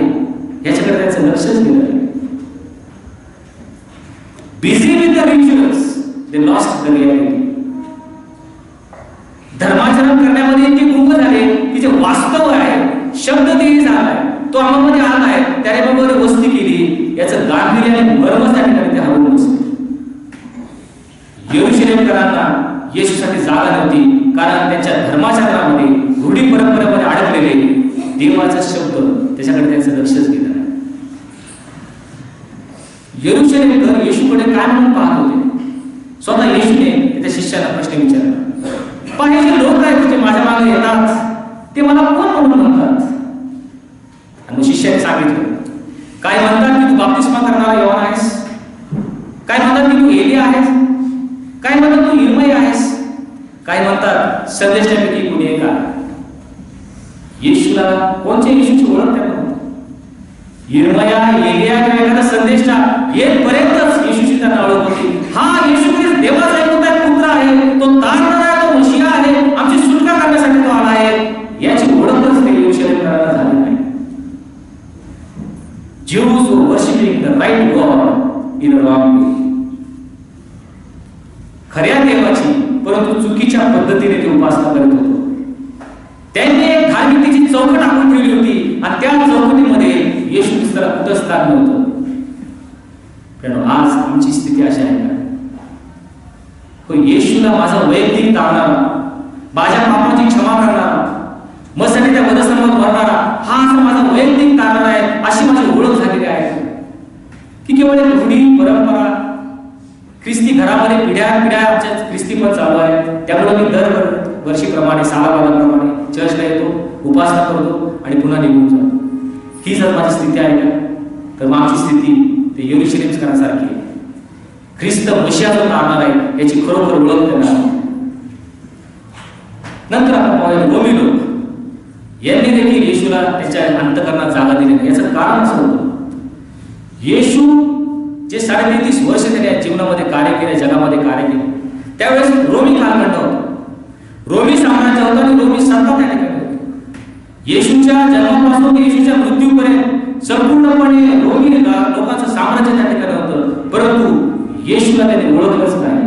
याच्याकडे त्याचं लक्षच गेलं नाही. Busy with the rituals, they lost the reality. धर्माचरण करण्यामध्ये इतके गुंग झाले की जे वास्तव आहे, शब्द तेही झालाय, तो आम्हामध्ये आला आहे, त्याने बरोबर वस्ती केली, याचं गांभीर्य आणि मर्म त्या ठिकाणी ते हरवून बसले. यरूशलेमकरांना येशूसाठी जागा नव्हती, कारण त्यांच्या धर्माचरणामध्ये, रूढी परंपरेमध्ये अडकलेले देवाचा शब्द त्याच्याकडे त्यांचं लक्षच गेलं नाही. यरूशलेमकर येशूकडे काय म्हणून पाहत होते? स्वतः येशूने त्या शिष्याला प्रश्न विचारला, पण हे जे लोक आहेत ते माझ्या मागे येतात ते मला कोण म्हणून म्हणतात? आणि शिष्याने सांगितलं, काय म्हणतात की तू बाप्तिस्मा करणारा योहान आहेस, काय म्हणतात की तू एलिया आहेस, काय म्हणतात तू इर्मया आहेस, काय म्हणतात संदेशापैकी कोणी आहे का? येशूला कोणत्या येशूची ओळख त्यांना यिर्मया एलिया किंवा एखादा संदेशा येतपर्यंतच येशूची त्यांना ओळख होती. हा येशू ख्रिस्त देवाचा एकमेव पुत्र आहे, तो तारणारा आहे, तो मशिहा आहे, आमची सुटका करण्यासाठी तो आला आहे, याची ओळखच ते यरूशलेमकरांना झाली नाही. Jews were worshiping the right God in a wrong way. खऱ्या देवाची परंतु चुकीच्या पद्धतीने ते उपासना करत होते. त्यांनी एक धार्मिकतेची चौकट आखून ठेवली होती आणि त्या चौकटीमध्ये येशू ख्रिस्ताला कुठं स्थान नव्हतं. पण आज आमची स्थिती अशी आहे का? हो, येशूला माझा वैयक्तिक तारणारा, माझ्या पापाची क्षमा करणारा, मसाठी त्या वधस्तंभावर मरणारा, हा असा माझा वैयक्तिक तारणारा आहे, अशी माझी ओळख झालेली आहे की केवळ एक रूढी परंपरा ख्रिस्ती घरामध्ये पिढ्या आमच्या ख्रिस्ती पण चालू आहे. त्यामुळे मी दर वर्षीप्रमाणे सालाबादाप्रमाणे चर्चला येतो, उपासना करतो आणि पुन्हा निघून जातो. ही जर माझी स्थिती आहे का, तर मग आमची स्थिती ते यरूशलेमकरांसारखी आहे. ख्रिस्त मशिहा जो तारणार आहे याची खरोखर ओळख त्यांना. नंतर आपण पाहूया रोमी लोक यांनी देखील येशूला त्याच्या अंतःकरणात जागा दिली. याचं कारण असं होतं, येशू जे 33.5 वर्ष त्याने जीवनामध्ये कार्य केले, जगामध्ये कार्य केले, त्यावेळेस रोमी कालखंड होता, रोमी साम्राज्य होतं आणि रोमी सत्ता त्या ठिकाणी होती. येशूच्या जन्मापासून येशूच्या मृत्यूपर्यंत संपूर्णपणे रोमी लोकांचं साम्राज्य त्या ठिकाणी होतं. परंतु येशूला त्याने ओळखलंच नाही.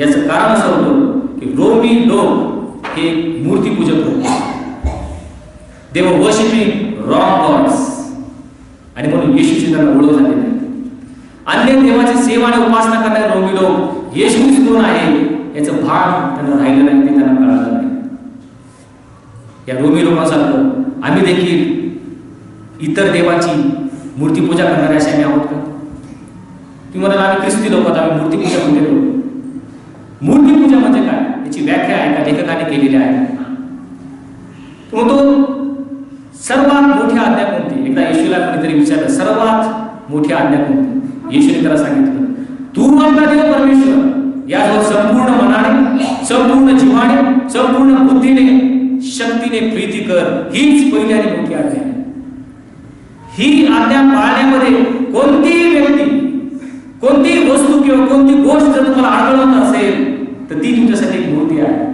याचं कारण असं होतं की रोमी लोक हे मूर्तीपूजक होते. They were worshiping wrong gods. आणि म्हणून येशूची त्यांना ओळख झाली नाही. अन्य देवाची सेवा आणि उपासना करणारे रोमी लोक येशू कोण आहे याचं भान त्यांना राहिलं नाही, ते त्यांना कळलं नाही. या रोमी लोकांसारखं आम्ही देखील इतर देवाची मूर्तीपूजा करणारे असे आम्ही आहोत का? तुम्ही म्हणाल आम्ही ख्रिस्ती लोक आहोत, आम्ही मूर्तीपूजा कुठे करू? मूर्तीपूजा म्हणजे काय याची व्याख्या आहे का लेखकाने केलेली आहे. तो म्हणतो सर्वात मोठी आज्ञा कोणती? एकदा येशूला कोणीतरी विचारलं सर्वात मोठी आज्ञा कोणती? येशूने त्याला सांगितलं, तू आपला देव परमेश्वर याजवळ संपूर्ण मनाने, संपूर्ण जीवाने, संपूर्ण बुद्धीने, शक्तीने प्रीती कर. हीच पहिली आणि मोठी आज्ञा आहे. ही आज्ञा पाळण्यामध्ये कोणतीही व्यक्ती, कोणतीही वस्तू किंवा कोणती गोष्ट जर तुम्हाला आढळत असेल तर ती तुमच्यासाठी एक मूर्ती आहे.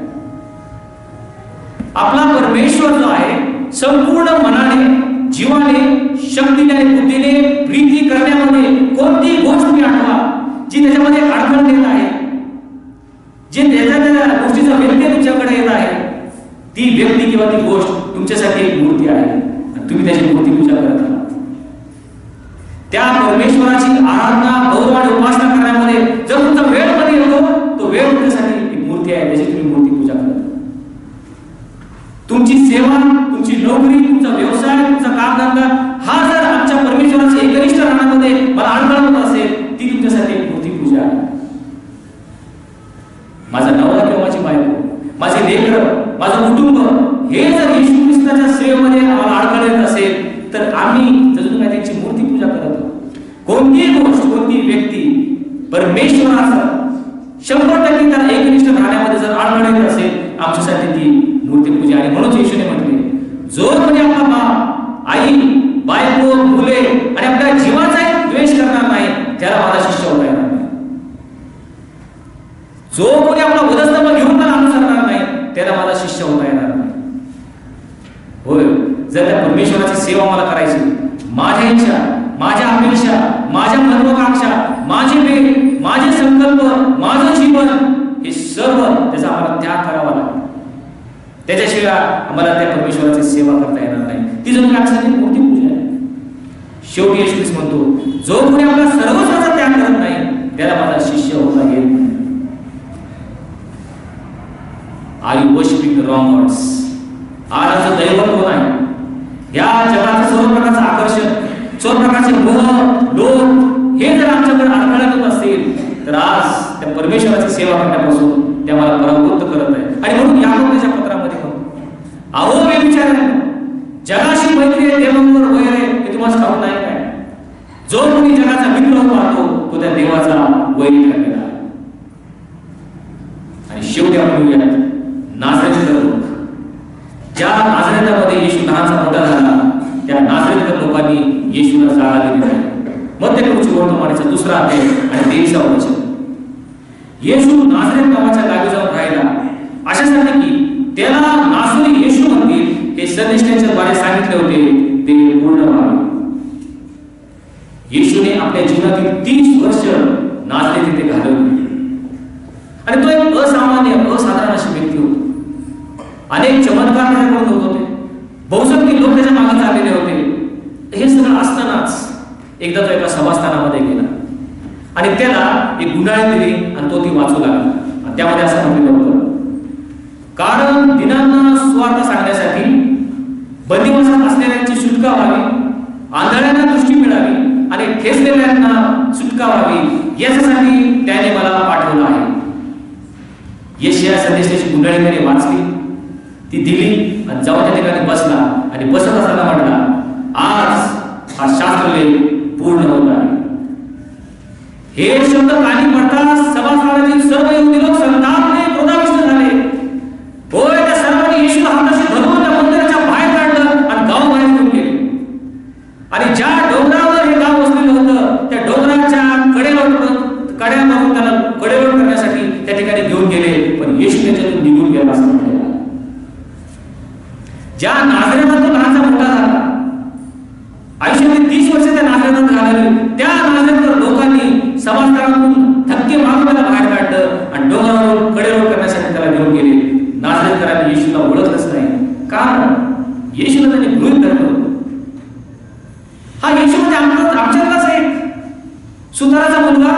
आपला परमेश्वर जो आहे संपूर्ण मनाने, जीवाने, शक्तीने आणि बुद्धीने प्रीती करण्यामध्ये कोणती गोष्ट तुम्ही आठवा जी त्याच्यामध्ये अडथळा देत आहे, जे त्या गोष्टीचा व्यत्यय तुमच्याकडे येत आहे, ती व्यक्ती किंवा ती गोष्ट तुमच्यासाठी एक मूर्ती आहे आणि तुम्ही त्याची मूर्ती पूजा करत आहात. त्या परमेश्वराची आराधना, गौरव आणि उपासना करण्यामध्ये जर तुमचा वेळ मध्ये येतो, तो वेळ तुमच्यासाठी एक मूर्ती आहे, त्याची तुम्ही मूर्ती पूजा करता. तुमची सेवा, तुमची नोकरी, तुमचा व्यवसाय, तुमचा कामधंदा हा जर आमच्या परमेश्वराच्या एकनिष्ठ राहण्यामध्ये मला अडथळा असेल, ती तुमच्यासाठी एक मूर्ती पूजा आहे. माझा नवरा किंवा माझी बायको, माझे लेकरं, माझं कुटुंब हे जर येशू ख्रिस्ताच्या सेवेमध्ये आम्हाला अडथळा येत असेल तर आम्ही जणू काय त्यांची मूर्ती पूजा करत आहोत. कोणतीही गोष्ट, कोणती व्यक्ती परमेश्वराचा 100% त्याला एकनिष्ठ राहण्यामध्ये जर अडथळा येत असेल आमच्यासाठी ती मूर्ती पूजा. आणि म्हणून येशूने म्हटले, जो कोणी आपला बाप, आई, बायको, मुले आणि आपल्या जीवाचा द्वेष करणार नाही त्याला माझा शिष्य होता येणार नाही. जो कोणी आपला वधस्तंभ घेऊन मला अनुसरणार नाही त्याला माझा शिष्य होता येणार नाही. होय, जर त्या परमेश्वराची सेवा मला करायची, माझ्या इच्छा, माझ्या अपेक्षा, माझ्या महत्वाकांक्षा, माझे वेळ, माझे संकल्प, माझं जीवन हे सर्व त्याचा आम्हाला त्याग करावा लागेल. त्याच्याशिवाय आम्हाला त्या परमेश्वराची सेवा करता येणार नाही. ती जणू आमच्यासाठी मूर्ती पूजा आहे. शेवटी येशू ख्रिस्त म्हणतो, जो कोणी आपला सर्वस्वाचा त्याग करत नाही त्याला माझा शिष्य होता येत नाही. Are you worshipping the wrong gods? आजचं दैवत कोण आहे? या जगाचं सर्व प्रकारचं आकर्षण, सर्व प्रकारचे मोह, लोभ हे जर आमच्याकडे अडथळा असेल तर आज त्या परमेश्वराची सेवा करण्यापासून ते आम्हाला परावृत्त करत आहे. आणि म्हणून याकोबाच्या पत्रामध्ये म्हणतो, अहो व्यभिचाऱ्यांनो, जगाशी मैत्री आहे, देवाबरोबर वैर आहे, हे तुम्हाला ठाऊक नाही काय? जो कोणी जगाचा मित्र पाहतो तो त्या देवाचा वैरी ठरलेला आहे. आणि शेवटी आपण मत्तेलूची वर्तमानाचा 2रा अध्याय आणि 23वा वचन. येशू नाझरेत नावाच्या गावी जाऊन राहिला अशासाठी की त्याला नासरी येशू म्हणतील हे संदेशाच्या द्वारे सांगितले होते ते पूर्ण व्हावे. येशूने आपल्या जीवनातील 30 वर्ष नाझरेत येथे घालवली आणि तो एक असामान्य असाधारण अशी व्यक्ती होती. अनेक चमत्कार त्याच्याकडून होत होते. बहुसंख्य लोक त्याच्या मागे चाललेले होते. हे सगळं असतानाच एकदा तो एका सभास्थानामध्ये गेला आणि त्याला एक गुंडाळी दिली आणि तो ती वाचू लागला. आणि त्यामध्ये असं म्हटलेलं होतं, कारण दिनांना सुवार्ता सांगण्यासाठी बंदिवासात असलेल्यांची सुटका व्हावी, आंधळ्यांना दृष्टी मिळावी आणि ठेचलेल्यांना सुटका व्हावी याच्यासाठी त्याने मला पाठवलं आहे. येशया संदेशाची गुंडाळी त्याने वाचली, ती दिली आणि जाऊन त्या ठिकाणी बसला आणि बसत असताना म्हटला, आज हा शास्त्रलेख पूर्ण होत आहे. हे शब्द कानी पडताच सभास्थानातील सर्व यहुदी लोक संतापने क्रोधाविष्ट झाले. होय, त्या सर्वांनी येशूला हाताशी धरून त्या मंदिराच्या बाहेर काढलं आणि गाव बाहेर घेऊन गेले. आणि ज्या डोंगरावर हे गाव वसलेलं होतं त्या डोंगराच्या कड्यावरून त्याला कडेलोट करण्यासाठी त्या ठिकाणी घेऊन गेले. पण येशू त्याच्यातून निघून गेला असं म्हटलं. ज्या नाझरेतात तो लहानचा मोठा झाला, आयुष्यामध्ये 30 वर्ष त्या नाझरेतात घालवली, त्या नाझरेत लोकांनी समाजकारातून धक्के मारून त्याला बाहेर काढलं आणि डोंगरावरून कडेलोट करण्यासाठी त्याला घेऊन गेले. नाझरेतकरांनी येशूला ओळखलंच नाही, कारण येशूला त्यांनी गृहीत धरलं होतं. हा येशू म्हणजे आमच्यातलाच आहे, सुताराचा मुलगा,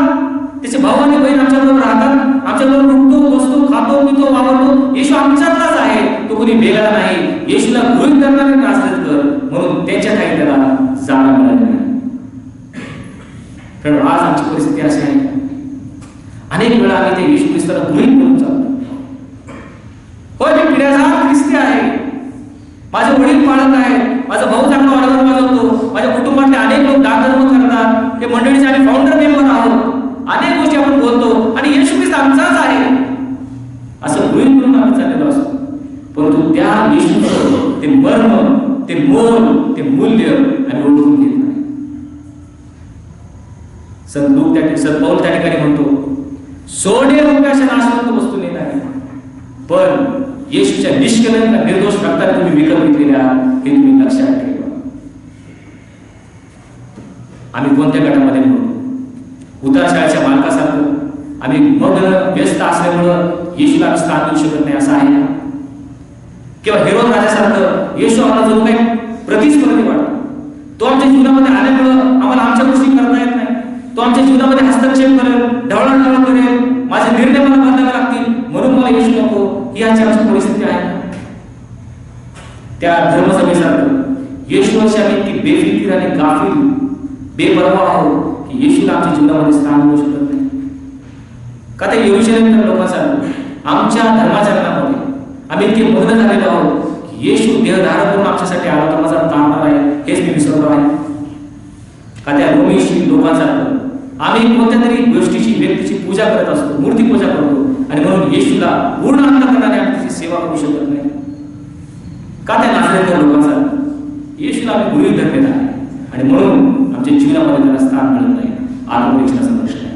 त्याचे भाऊ आणि बहीण आमच्याबरोबर राहतात, आमच्याबरोबर उठतो, बसतो, खातो, पितो, वावरतो. येशू आमच्यातलाच आहे, तो कोणी वेगळा नाही. येशूला गृहीत धरणारे नाझरेतकर, म्हणून त्यांच्या काही त्याला जाणं मिळालं नाही. कारण आज आमची परिस्थिती अशी आहे, अनेक वेळा आम्ही ते येशू ख्रिस्ताला गृहीत करून चालतो. होय, मी पिढ्याजात ख्रिस्ती आहे, माझे वडील पाळत आहेत, माझा भाऊ चांगला ऑर्डर वाजवतो, माझ्या कुटुंबातले अनेक लोक दानधर्म करतात, हे मंडळीचे आम्ही फाउंडर मेंबर आहोत, अनेक गोष्टी आपण बोलतो आणि येशू ख्रिस्त आमचाच आहे असं गृहीत करून आम्ही चाललेलो असतो. परंतु त्या येशूचं ते मर्म, ते मोल, ते मूल्य आम्ही ओळखून घेत नाही. संत पौल त्या ठिकाणी म्हणतो, सोने रुपयाच्या नाशवंत वस्तूने नाही, पण येशूच्या निष्कलंक निर्दोष रक्ताने तुम्ही विकत घेतलेल्या हे तुम्ही लक्षात ठेवा. आम्ही कोणत्या गटामध्ये म्हणतो? उतार शाळेच्या मालकासारखं आम्ही मग्न व्यस्त असल्यामुळं येशूला आम्ही स्थान देऊ शकत नाही असं आहे ना? किंवा हेरोद राजासारखं येशू आम्हाला जो काही प्रतिस्पर्धी वाटतो, तो आमच्या जीवनामध्ये आल्यामुळं आम्हाला आमच्या गोष्टी करता येत नाही, तो आमच्या जीवनामध्ये हस्तक्षेप करेल, ढवळाढवळ करेल, माझे निर्णय मला बदलावे लागतील म्हणून मला येशू नको, ही आमची परिस्थिती आहे. त्या धर्मसभेसारखं येशूवरची आम्ही इतकी बेफिकीर आणि गाफील बेपरवा आहोत की येशूला आमच्या जीवनामध्ये स्थान मिळू शकत नाही. का ते येरुशलेमच्या लोकांसारखं आमच्या धर्माचरणामध्ये आम्ही इतके मग्न झालेलो आहोत की येशू देहधारण करून आमच्यासाठी आला तर माझा तारणार आहे हेच मी विसरलो आहे. का त्या रोमीशी लोकांसारखं आम्ही कोणत्या तरी गोष्टीची, व्यक्तीची पूजा करत असतो, मूर्ती पूजा करतो आणि म्हणून येशूला पूर्ण अंतःकरणाने आम्ही त्याची सेवा करू शकत नाही. का त्या नाझरेतच्या लोकांसारखं येशूला आम्ही गृहीत धरलेला आहे आणि म्हणून आमच्या जीवनामध्ये त्याला स्थान मिळत नाही. आत्मपरीक्षणाचा प्रश्न आहे.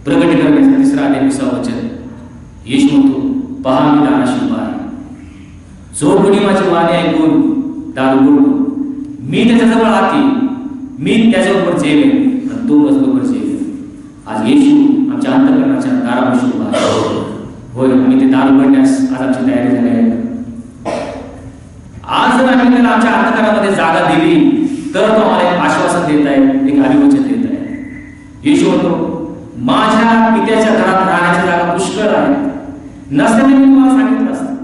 प्रकटीकरणाचा 3रा अध्याय 20वा वचन येशू म्हणतो, पहा मी दाराशी उभा आहे, जो कोणी माझी वाणी ऐकून दार उघडतो मी त्याच्याजवळ आती, मी त्याच्याबरोबर जेवेन आणि तो माझ्याबरोबर जेवेन. आज येशू आमच्या अंतःकरणाच्या दारापाशी उभा आहे. होय, आम्ही ते दार उघडण्यास आज आमची तयारी झाली आहे. आज जर आम्ही त्याला आमच्या अंतःकरणामध्ये जागा दिली तर तो आम्हाला एक आश्वासन देत आहे, एक अभिवचन देत आहे. येशू म्हणतो, माझ्या पित्याच्या घरात राहण्याची जागा पुष्कळ आहे, नसल्याने मी तुम्हाला सांगितलं असतं.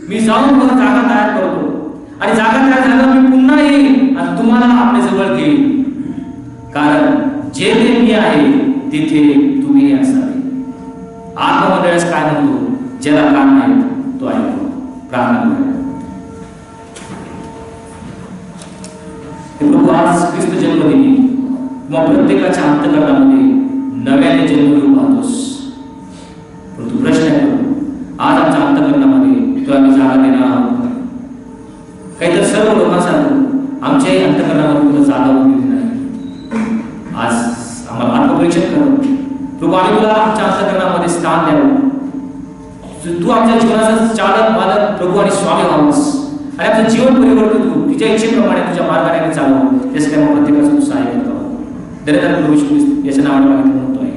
मी जाऊन बघ जागा तयार करतो आणि जागा तयार झाल्यावर मी पुन्हा येईन आणि तुम्हाला आपल्या जवळ घेईन, कारण जेथे मी आहे तिथे तुम्ही असावे. आत्ममंडळास काय म्हणतो? ज्याला कान आहे तो ऐकतो. प्रार्थना करूया. प्रभू, आज ख्रिस्त जन्मदिनी मग प्रत्येकाच्या अंतःकरणामध्ये नव्याने जन्म घेऊ पाहतोस. परंतु प्रश्न आहे, आज आमच्या अंतःकरणामध्ये तो आम्ही जागा देणार आहोत. काहीतर सर्व लोकांसारखं आमच्याही अंतःकरणामध्ये तुला जागा दिली नाही. आज आम्हाला आत्मपरीक्षण कर प्रभू. आम्ही तुला आमच्या अंतःकरणामध्ये स्थान द्यावं. तू आमच्या जीवनाचा चालक मालक प्रभू आणि स्वामी व्हावंस आणि आमचं जीवन परिवर्तन करू. तुझ्या इच्छेप्रमाणे तुझ्या मार्गाने चालवं. यासाठी आम्हाला प्रत्येकाचं सहाय्य करतो. दरेदार प्रभू याच्या नावाने मागितलं म्हणतो आहे.